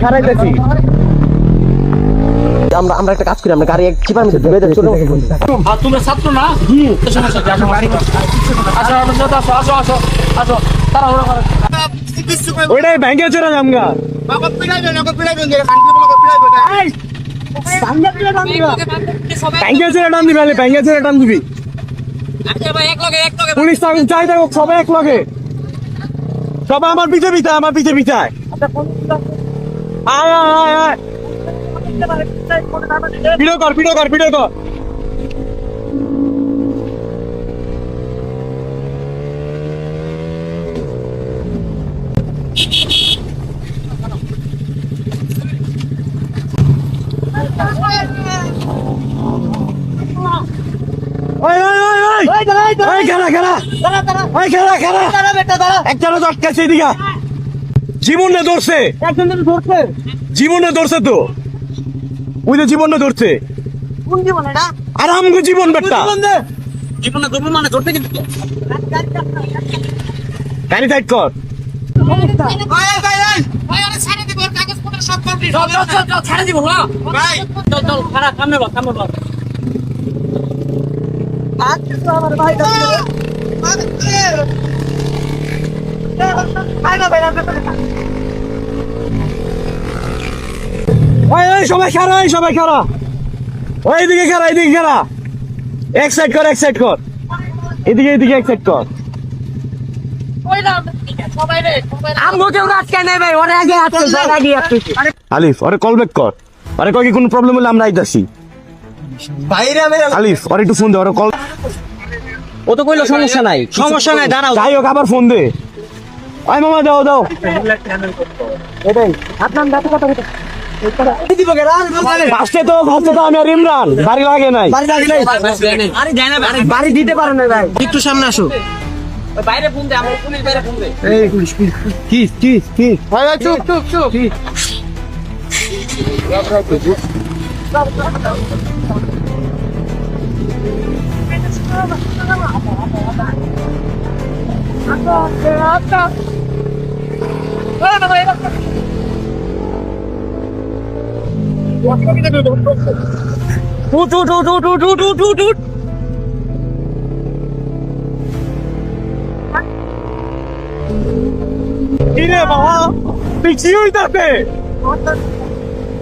খারাইতেছি আমরা একটা কাজ করি, আমরা গাড়ি চিপার মধ্যে ঢুকে যাচ্ছি। তোমরা ছাত্র না? ওইটাই ব্যাংকে চলে যামগা। ব্যাংকে চলে টান দিবি, ব্যাংকে চলে টান দিবি। পুলিশ চাই থাকুক, সবাই এক লগে, সবাই আমার পিছে পিছায়, আমার পিছে পিছায়। ভিডিও কর, ভিডিও কর, ভিডিও কর। জীবনে ধরছে, জীবনে ধরছে তো, ওই যে জীবনে ধরছে। আর আমগো জীবন বেটা জীবনে ধরবো মানে ধরতে কিন্তু গাড়ি সাইড কর। ছেড়ে দিব না ভাই, চল চল খারাপ কামে বল, কামে বল। সবাই খারা, সবাই খারা, ওইদিকে খারা, এদিকে খারা, এক সাইড কর, এক সাইড কর, এদিকে এদিকে এক সাইড কর। আলিফ ওরে কল ব্যাক কর, আরে কয় কি কোনো প্রবলেম হলে আমরা আইতাছি। আলিফ ওরে একটু ফোন দে, ওরে কল। ও তো কইলো সমস্যা নাই, সমস্যা নাই, দাঁড়াও। যাই হোক আবার ফোন দে। আয় মামা দাও দাও, এটাই আপনার দাঁত কথা কথা ফার্স্টে তো আমি আর ইমরান বাড়ি লাগে নাই, বাড়ি দিতে পারে না ভাই, একটু সামনে আসো। বাইরে ফোন দে, আমার পুলিশ বাইরে ফোন দে। এই কি কি কি ভাই ভাই চুপ চুপ চুপ। কি রে বাবা, তুই কি হইতাছে?